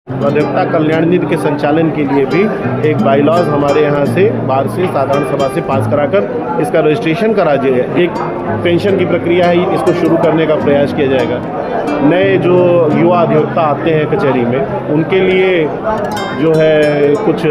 अधिवक्ता कल्याण निधि के संचालन के लिए भी एक बाईलॉज हमारे यहाँ से बाहर से साधारण सभा से पास कराकर इसका रजिस्ट्रेशन करा जाएगा। एक पेंशन की प्रक्रिया है, इसको शुरू करने का प्रयास किया जाएगा। नए जो युवा अधिवक्ता आते हैं कचहरी में, उनके लिए जो है कुछ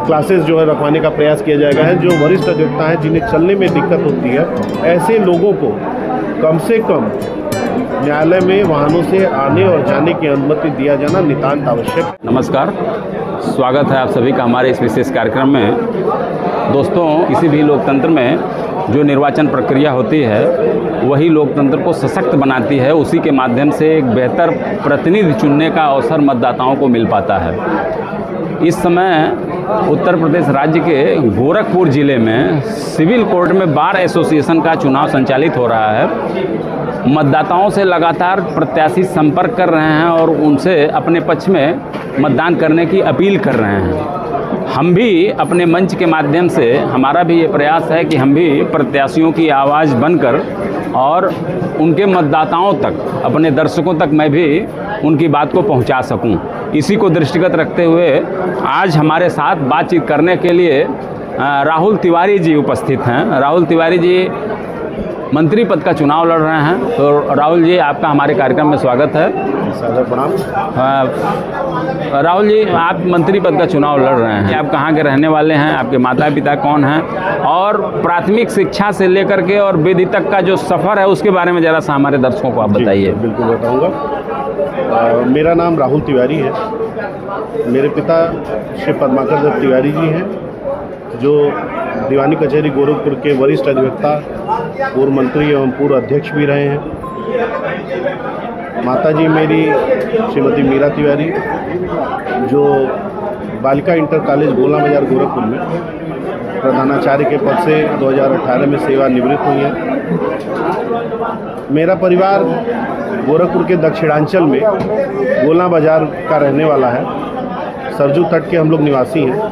क्लासेस जो है रखवाने का प्रयास किया जाएगा। है जो वरिष्ठ अधिवक्ता हैं जिन्हें चलने में दिक्कत होती है, ऐसे लोगों को कम से कम न्यायालय में वाहनों से आने और जाने की अनुमति दिया जाना नितांत आवश्यक। नमस्कार, स्वागत है आप सभी का हमारे इस विशेष कार्यक्रम में। दोस्तों, किसी भी लोकतंत्र में जो निर्वाचन प्रक्रिया होती है वही लोकतंत्र को सशक्त बनाती है। उसी के माध्यम से एक बेहतर प्रतिनिधि चुनने का अवसर मतदाताओं को मिल पाता है। इस समय उत्तर प्रदेश राज्य के गोरखपुर ज़िले में सिविल कोर्ट में बार एसोसिएशन का चुनाव संचालित हो रहा है। मतदाताओं से लगातार प्रत्याशी संपर्क कर रहे हैं और उनसे अपने पक्ष में मतदान करने की अपील कर रहे हैं। हम भी अपने मंच के माध्यम से, हमारा भी ये प्रयास है कि हम भी प्रत्याशियों की आवाज़ बनकर और उनके मतदाताओं तक, अपने दर्शकों तक मैं भी उनकी बात को पहुंचा सकूं। इसी को दृष्टिगत रखते हुए आज हमारे साथ बातचीत करने के लिए राहुल तिवारी जी उपस्थित हैं। राहुल तिवारी जी मंत्री पद का चुनाव लड़ रहे हैं। तो राहुल जी, आपका हमारे कार्यक्रम में स्वागत है। सादर प्रणाम। राहुल जी, आप मंत्री पद का चुनाव लड़ रहे हैं। आप कहाँ के रहने वाले हैं? आपके माता पिता कौन हैं? और प्राथमिक शिक्षा से लेकर के और विधि तक का जो सफ़र है उसके बारे में ज़रा सा हमारे दर्शकों को आप बताइए। बिल्कुल बताऊँगा। मेरा नाम राहुल तिवारी है। मेरे पिता श्री पद्माकर दत्त तिवारी जी हैं, जो दीवानी कचहरी गोरखपुर के वरिष्ठ अधिवक्ता, पूर्व मंत्री एवं पूर्व अध्यक्ष भी रहे हैं। माताजी मेरी श्रीमती मीरा तिवारी, जो बालिका इंटर कॉलेज गोला बाजार गोरखपुर में प्रधानाचार्य के पद से 2018 में सेवानिवृत्त हुई हैं। मेरा परिवार गोरखपुर के दक्षिणांचल में गोला बाजार का रहने वाला है। सरजू तट के हम लोग निवासी हैं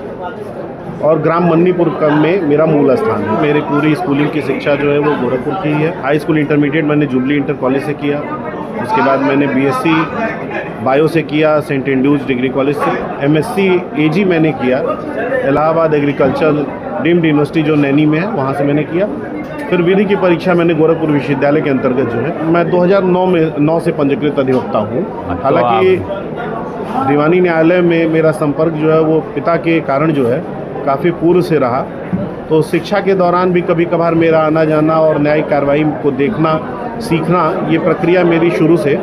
और ग्राम मन्नीपुर में मेरा मूल स्थान है। मेरी पूरी स्कूलिंग की शिक्षा जो है वो गोरखपुर की ही है। हाई स्कूल इंटरमीडिएट मैंने जुबली इंटर कॉलेज से किया। उसके बाद मैंने बीएससी बायो से किया सेंट एंड्रूज डिग्री कॉलेज से। एमएससी एजी मैंने किया इलाहाबाद एग्रीकल्चर डीम्ड यूनिवर्सिटी जो नैनी में है, वहाँ से मैंने किया। फिर विधि की परीक्षा मैंने गोरखपुर विश्वविद्यालय के अंतर्गत जो है, मैं 2009 से पंजीकृत अधिवक्ता हूँ। हालांकि दीवानी न्यायालय में मेरा संपर्क जो है वो पिता के कारण जो है काफ़ी पूर्व से रहा। तो शिक्षा के दौरान भी कभी कभार मेरा आना जाना और न्यायिक कार्रवाई को देखना, सीखना, ये प्रक्रिया मेरी शुरू से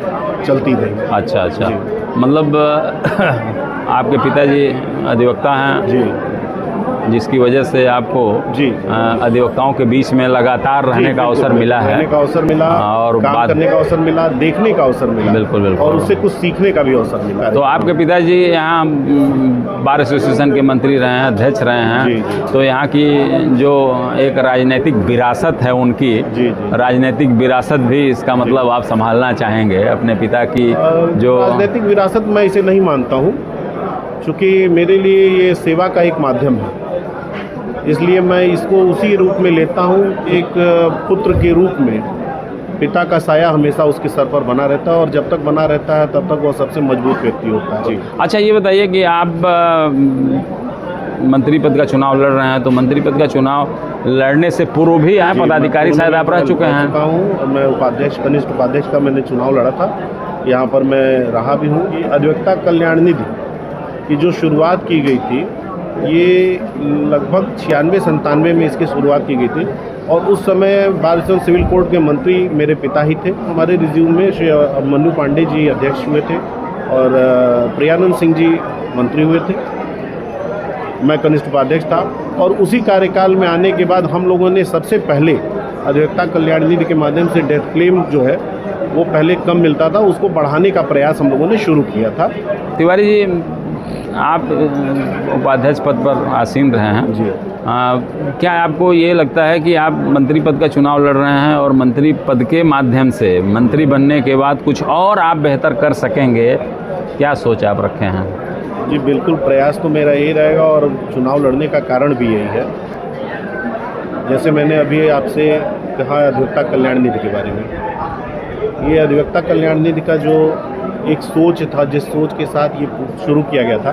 चलती रही। अच्छा, मतलब आपके पिताजी अधिवक्ता हैं जी, जिसकी वजह से आपको जी अधिवक्ताओं के बीच में लगातार रहने का अवसर मिला है, रहने का अवसर मिला और काम करने का अवसर मिला, देखने का अवसर मिला। बिल्कुल। और उससे कुछ सीखने का भी अवसर मिला। तो आपके पिताजी यहाँ बार एसोसिएशन के मंत्री रहे हैं, अध्यक्ष रहे हैं जी। तो यहाँ की जो एक राजनीतिक विरासत है उनकी, राजनीतिक विरासत भी इसका मतलब आप संभालना चाहेंगे अपने पिता की? जो राजनीतिक विरासत मैं इसे नहीं मानता हूँ, क्योंकि मेरे लिए ये सेवा का एक माध्यम है। इसलिए मैं इसको उसी रूप में लेता हूँ, एक पुत्र के रूप में। पिता का साया हमेशा उसके सर पर बना रहता है और जब तक बना रहता है तब तक वो सबसे मजबूत व्यक्ति होता है जी। अच्छा, ये बताइए कि आप मंत्री पद का चुनाव लड़ रहे हैं, तो मंत्री पद का चुनाव लड़ने से पूर्व भी यहाँ पदाधिकारी शायद आप रह चुके हैं? मैं उपाध्यक्ष, कनिष्ठ उपाध्यक्ष का मैंने चुनाव लड़ा था। यहाँ पर मैं रहा भी हूँ। अधिवक्ता कल्याण निधि की जो शुरुआत की गई थी, ये लगभग 96-97 में इसकी शुरुआत की गई थी और उस समय बार सिविल कोर्ट के मंत्री मेरे पिता ही थे। हमारे रिज्यूम में श्री मन्नू पांडे जी अध्यक्ष हुए थे और प्रियानंद सिंह जी मंत्री हुए थे। मैं कनिष्ठ उपाध्यक्ष था और उसी कार्यकाल में आने के बाद हम लोगों ने सबसे पहले अधिवक्ता कल्याण निधि के माध्यम से डेथ क्लेम जो है वो पहले कम मिलता था, उसको बढ़ाने का प्रयास हम लोगों ने शुरू किया था। तिवारी जी, आप उपाध्यक्ष पद पर आसीन रहे हैं जी। क्या आपको ये लगता है कि आप मंत्री पद का चुनाव लड़ रहे हैं और मंत्री पद के माध्यम से मंत्री बनने के बाद कुछ और आप बेहतर कर सकेंगे? क्या सोच आप रखे हैं? जी बिल्कुल, प्रयास तो मेरा यही रहेगा और चुनाव लड़ने का कारण भी यही है। जैसे मैंने अभी आपसे कहा अधिवक्ता कल्याण निधि के बारे में, ये अधिवक्ता कल्याण निधि का जो एक सोच था, जिस सोच के साथ ये शुरू किया गया था।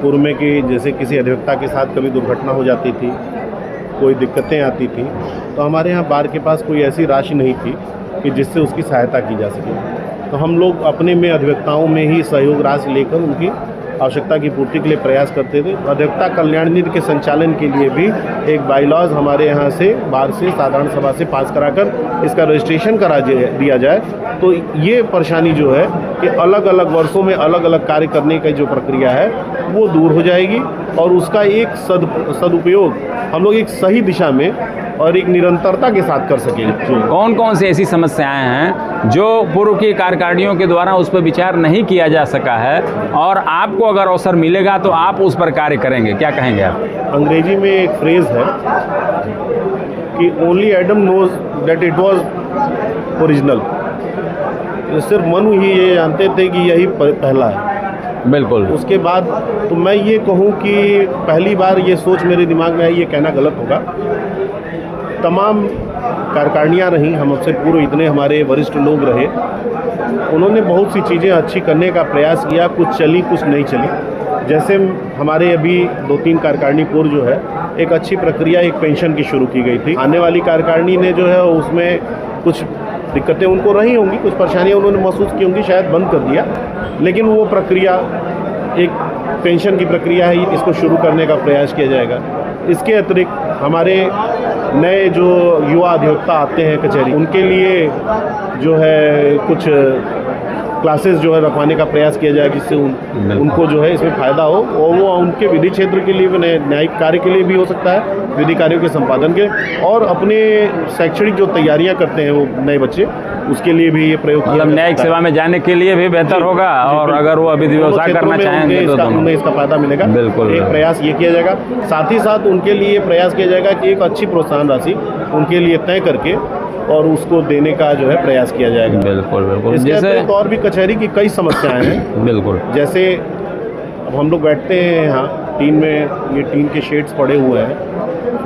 पूर्व में कि जैसे किसी अधिवक्ता के साथ कभी दुर्घटना हो जाती थी, कोई दिक्कतें आती थी, तो हमारे यहाँ बार के पास कोई ऐसी राशि नहीं थी कि जिससे उसकी सहायता की जा सके। तो हम लोग अपने में अधिवक्ताओं में ही सहयोग राशि लेकर उनकी आवश्यकता की पूर्ति के लिए प्रयास करते थे। अधिवक्ता कल्याण निधि के संचालन के लिए भी एक बाईलॉज हमारे यहाँ से बार से साधारण सभा से पास कराकर इसका रजिस्ट्रेशन करा दिया जाए, तो ये परेशानी जो है कि अलग अलग वर्षों में अलग अलग कार्य करने की जो प्रक्रिया है वो दूर हो जाएगी और उसका एक सदुपयोग हम लोग एक सही दिशा में और एक निरंतरता के साथ कर सकेंगे। कौन कौन सी ऐसी समस्याएं हैं जो पूर्व की कार्यकारिणियों के द्वारा उस पर विचार नहीं किया जा सका है और आपको अगर अवसर मिलेगा तो आप उस पर कार्य करेंगे, क्या कहेंगे आप? अंग्रेजी में एक फ्रेज है कि only Adam knows that it was original. सिर्फ मनु ही ये जानते थे कि यही पहला है। बिल्कुल। उसके बाद तो मैं ये कहूँ कि पहली बार ये सोच मेरे दिमाग में आई, ये कहना गलत होगा। तमाम कार्यकारिणियाँ रहीं, हम सबसे पूर्व इतने हमारे वरिष्ठ लोग रहे, उन्होंने बहुत सी चीज़ें अच्छी करने का प्रयास किया, कुछ चली कुछ नहीं चली। जैसे हमारे अभी 2-3 कार्यकारिणी पूर्व जो है एक अच्छी प्रक्रिया एक पेंशन की शुरू की गई थी। आने वाली कार्यकारिणी ने जो है उसमें कुछ दिक्कतें उनको रही होंगी, कुछ परेशानियां उन्होंने महसूस की होंगी, शायद बंद कर दिया, लेकिन वो प्रक्रिया एक पेंशन की प्रक्रिया है, इसको शुरू करने का प्रयास किया जाएगा। इसके अतिरिक्त हमारे नए जो युवा अधिवक्ता आते हैं कचहरी, उनके लिए जो है कुछ क्लासेस जो है रखवाने का प्रयास किया जाए, जिससे उनको जो है इसमें फ़ायदा हो और वो उनके विधि क्षेत्र के लिए भी, न्यायिक कार्य के लिए भी हो सकता है, विधि कार्यों के संपादन के, और अपने शैक्षणिक जो तैयारियां करते हैं वो नए बच्चे, उसके लिए भी ये प्रयोग किया। मतलब न्यायिक सेवा में जाने के लिए भी बेहतर होगा और अगर वो अभी व्यवसाय करना चाहेंगे तो उन्हें इसका फायदा मिलेगा। बिल्कुल, एक प्रयास ये किया जाएगा। साथ ही साथ उनके लिए प्रयास किया जाएगा कि एक अच्छी प्रोत्साहन राशि उनके लिए तय करके और उसको देने का जो है प्रयास किया जाएगा। बिल्कुल बिल्कुल। जैसे और भी कचहरी की कई समस्याएं हैं। बिल्कुल। जैसे अब हम लोग बैठते हैं यहाँ टीन में, ये टीन के शेड्स पड़े हुए हैं,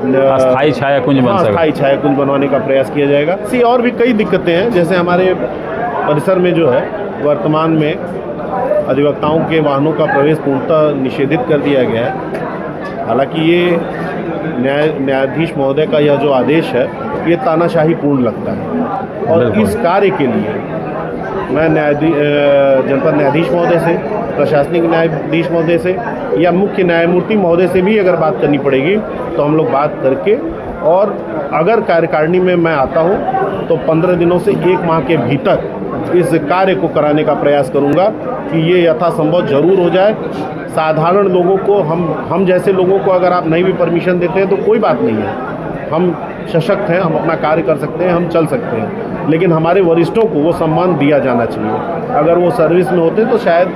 अस्थायी छाया कुंज बन सके, अस्थायी छाया कुंज बनवाने का प्रयास किया जाएगा। ऐसी और भी कई दिक्कतें हैं। जैसे हमारे परिसर में जो है वर्तमान में अधिवक्ताओं के वाहनों का प्रवेश पूर्णतः निषेधित कर दिया गया है। हालांकि ये न्यायाधीश महोदय का यह जो आदेश है ये तानाशाही पूर्ण लगता है और इस कार्य के लिए मैं जनपद न्यायाधीश महोदय से, प्रशासनिक न्यायाधीश महोदय से या मुख्य न्यायमूर्ति महोदय से भी अगर बात करनी पड़ेगी तो हम लोग बात करके, और अगर कार्यकारिणी में मैं आता हूँ तो 15 दिनों से 1 माह के भीतर इस कार्य को कराने का प्रयास करूँगा कि ये यथासंभव जरूर हो जाए। साधारण लोगों को, हम जैसे लोगों को अगर आप नहीं भी परमिशन देते हैं तो कोई बात नहीं है, हम सशक्त हैं, हम अपना कार्य कर सकते हैं, हम चल सकते हैं, लेकिन हमारे वरिष्ठों को वो सम्मान दिया जाना चाहिए। अगर वो सर्विस में होते तो शायद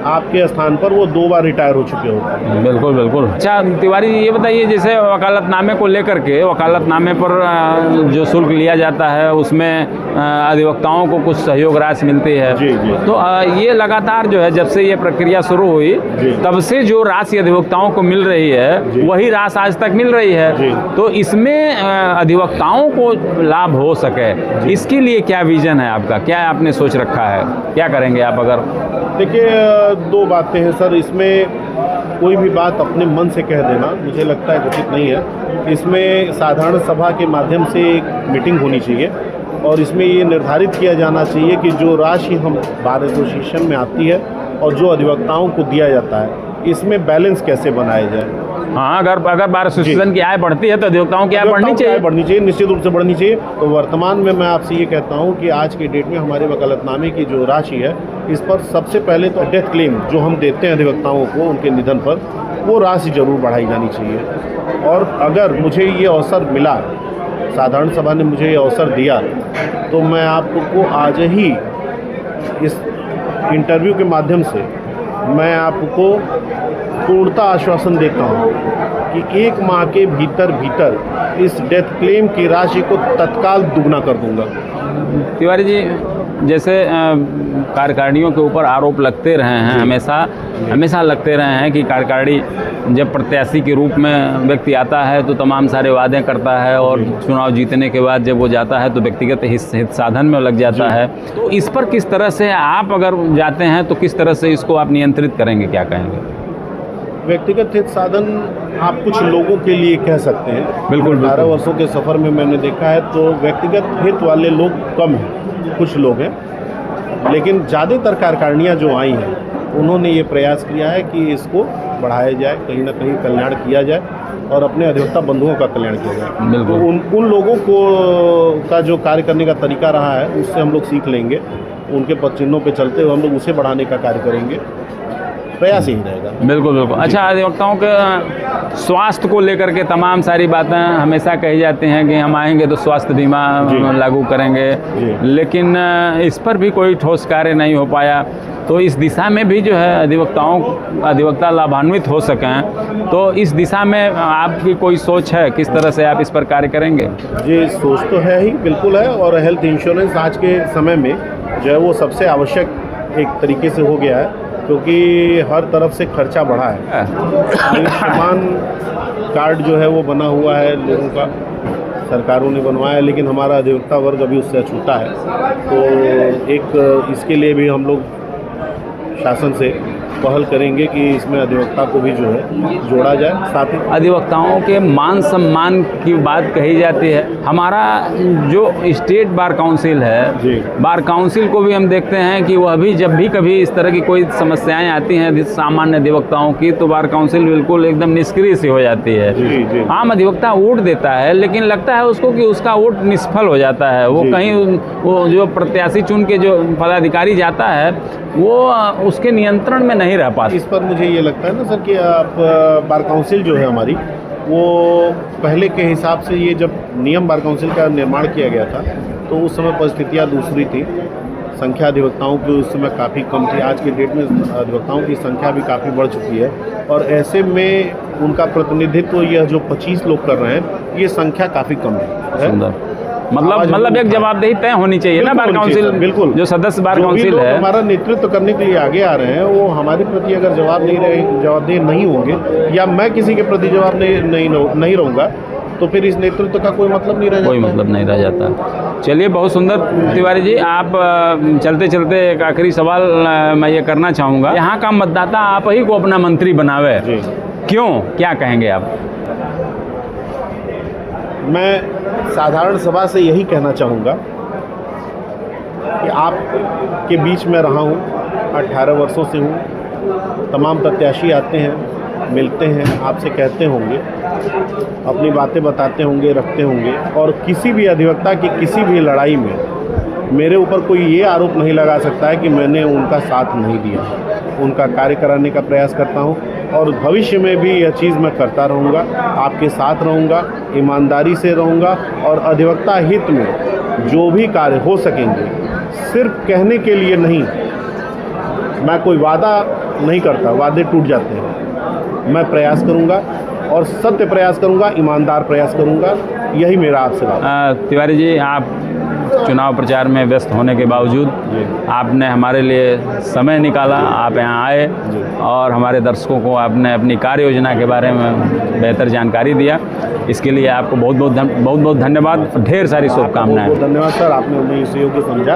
आपके स्थान पर वो 2 बार रिटायर हो चुके होते। बिल्कुल बिल्कुल। अच्छा तिवारी जी, ये बताइए जैसे वकालतनामे को लेकर के, वकालतनामे पर जो शुल्क लिया जाता है उसमें अधिवक्ताओं को कुछ सहयोग राशि मिलती है। जी जी। तो ये लगातार जो है जब से ये प्रक्रिया शुरू हुई तब से जो राशि अधिवक्ताओं को मिल रही है वही राशि आज तक मिल रही है। तो इसमें अधिवक्ताओं को लाभ हो सके, इसके लिए क्या विजन है आपका, क्या आपने सोच रखा है, क्या करेंगे आप? अगर देखिए 2 बातें हैं सर, इसमें कोई भी बात अपने मन से कह देना मुझे लगता है उचित नहीं है। इसमें साधारण सभा के माध्यम से एक मीटिंग होनी चाहिए और इसमें ये निर्धारित किया जाना चाहिए कि जो राशि हम बार एसोसिएशन में आती है और जो अधिवक्ताओं को दिया जाता है इसमें बैलेंस कैसे बनाया जाए। हाँ, अगर बार एसोसिएशन की आय बढ़ती है तो अधिवक्ताओं की आय बढ़नी चाहिए, निश्चित रूप से बढ़नी चाहिए। तो वर्तमान में मैं आपसे ये कहता हूँ कि आज के डेट में हमारे वकालतनामे की जो राशि है इस पर सबसे पहले तो डेथ क्लेम जो हम देते हैं अधिवक्ताओं को उनके निधन पर, वो राशि जरूर बढ़ाई जानी चाहिए। और अगर मुझे ये अवसर मिला, साधारण सभा ने मुझे ये अवसर दिया, तो मैं आपको आज ही इस इंटरव्यू के माध्यम से मैं आपको पूर्णतः आश्वासन देता हूँ कि 1 माह के भीतर इस डेथ क्लेम की राशि को तत्काल दुगना कर दूंगा। तिवारी जी, जैसे कार्यकारिणियों के ऊपर आरोप लगते रहे हैं हमेशा हमेशा लगते रहे हैं कि कार्यकारिणी जब प्रत्याशी के रूप में व्यक्ति आता है तो तमाम सारे वादे करता है और चुनाव जीतने के बाद जब वो जाता है तो व्यक्तिगत हित साधन में लग जाता है। तो इस पर किस तरह से आप अगर जाते हैं तो किस तरह से इसको आप नियंत्रित करेंगे, क्या कहेंगे? व्यक्तिगत हित साधन आप कुछ लोगों के लिए कह सकते हैं। बिल्कुल 18 वर्षों के सफ़र में मैंने देखा है तो व्यक्तिगत हित वाले लोग कम हैं, कुछ लोग हैं, लेकिन ज़्यादातर कार्यकारिणियाँ जो आई हैं उन्होंने ये प्रयास किया है कि इसको बढ़ाया जाए, कहीं ना कहीं कल्याण किया जाए और अपने अधिवक्ता बंधुओं का कल्याण किया जाए। तो उन लोगों को का जो कार्य करने का तरीका रहा है उससे हम लोग सीख लेंगे, उनके पद चिन्हों पे चलते हुए हम लोग उसे बढ़ाने का कार्य करेंगे, प्रयास ही रहेगा। बिल्कुल बिल्कुल। अच्छा, अधिवक्ताओं के स्वास्थ्य को लेकर के तमाम सारी बातें हमेशा कही जाती हैं कि हम आएंगे तो स्वास्थ्य बीमा लागू करेंगे, लेकिन इस पर भी कोई ठोस कार्य नहीं हो पाया। तो इस दिशा में भी जो है अधिवक्ता लाभान्वित हो सकें, तो इस दिशा में आपकी कोई सोच है, किस तरह से आप इस पर कार्य करेंगे? जी, सोच तो है ही, बिल्कुल है। और हेल्थ इंश्योरेंस आज के समय में जो है वो सबसे आवश्यक एक तरीके से हो गया है, क्योंकि हर तरफ से खर्चा बढ़ा है। आयुष्मान कार्ड जो है वो बना हुआ है लोगों का, सरकारों ने बनवाया है, लेकिन हमारा अधिवक्ता वर्ग अभी उससे अछूता है। तो एक इसके लिए भी हम लोग शासन से पहल करेंगे कि इसमें अधिवक्ता को भी जो है जोड़ा जाए। साथ ही अधिवक्ताओं के मान सम्मान की बात कही जाती है। हमारा जो स्टेट बार काउंसिल है, बार काउंसिल को भी हम देखते हैं कि वह भी जब भी कभी इस तरह की कोई समस्याएं आती हैं सामान्य अधिवक्ताओं की, तो बार काउंसिल बिल्कुल एकदम निष्क्रिय सी हो जाती है। आम अधिवक्ता वोट देता है, लेकिन लगता है उसको कि उसका वोट निष्फल हो जाता है। वो कहीं वो जो प्रत्याशी चुन के जो पदाधिकारी जाता है वो उसके नियंत्रण में नहीं रह पाता। इस पर मुझे ये लगता है ना सर कि आप बार काउंसिल जो है हमारी, वो पहले के हिसाब से ये जब नियम बार काउंसिल का निर्माण किया गया था तो उस समय परिस्थितियाँ दूसरी थी, संख्या अधिवक्ताओं की उस समय काफ़ी कम थी। आज के डेट में अधिवक्ताओं की संख्या भी काफ़ी बढ़ चुकी है और ऐसे में उनका प्रतिनिधित्व यह जो 25 लोग कर रहे हैं ये संख्या काफ़ी कम है। मतलब एक जवाबदेही तय होनी चाहिए ना बार काउंसिल, बिल्कुल। जो सदस्य बार काउंसिल है, हमारा नेतृत्व करने के लिए आगे आ रहे हैं, वो हमारे प्रति अगर जवाबदेह नहीं होंगे या मैं किसी के प्रति जवाब नहीं रहूँगा तो फिर इस नेतृत्व का कोई मतलब नहीं रह जाता। कोई मतलब नहीं रह जाता। चलिए, बहुत सुंदर तिवारी जी। आप चलते चलते एक आखिरी सवाल मैं ये करना चाहूँगा, यहाँ का मतदाता आप ही को अपना मंत्री बनावे, क्यों, क्या कहेंगे आप? मैं साधारण सभा से यही कहना चाहूँगा कि आप के बीच में रहा हूँ, 18 वर्षों से हूँ। तमाम प्रत्याशी आते हैं, मिलते हैं, आपसे कहते होंगे, अपनी बातें बताते होंगे, रखते होंगे, और किसी भी अधिवक्ता की किसी भी लड़ाई में मेरे ऊपर कोई ये आरोप नहीं लगा सकता है कि मैंने उनका साथ नहीं दिया। उनका कार्य कराने का प्रयास करता हूँ और भविष्य में भी यह चीज़ मैं करता रहूँगा, आपके साथ रहूँगा, ईमानदारी से रहूँगा और अधिवक्ता हित में जो भी कार्य हो सकेंगे, सिर्फ कहने के लिए नहीं, मैं कोई वादा नहीं करता, वादे टूट जाते हैं। मैं प्रयास करूँगा और सत्य प्रयास करूँगा, ईमानदार प्रयास करूँगा, यही मेरा आपसे बात। तिवारी जी, आप चुनाव प्रचार में व्यस्त होने के बावजूद आपने हमारे लिए समय निकाला, आप यहाँ आए और हमारे दर्शकों को आपने अपनी कार्य योजना के बारे में बेहतर जानकारी दिया। इसके लिए आपको बहुत बहुत धन्यवाद, ढेर सारी शुभकामनाएं। धन्यवाद सर, आपने उन्हें इस योग्य समझा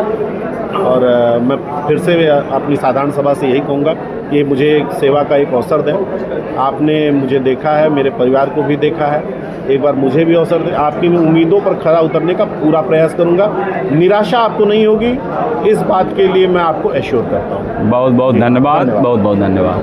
और मैं फिर से अपनी साधारण सभा से यही कहूँगा कि मुझे सेवा का एक अवसर दें। आपने मुझे देखा है, मेरे परिवार को भी देखा है, एक बार मुझे भी अवसर दें। आपकी उम्मीदों पर खरा उतरने का पूरा प्रयास करूँगा, निराशा आपको नहीं होगी, इस बात के लिए मैं आपको एश्योर करता हूँ। बहुत बहुत धन्यवाद, बहुत बहुत धन्यवाद।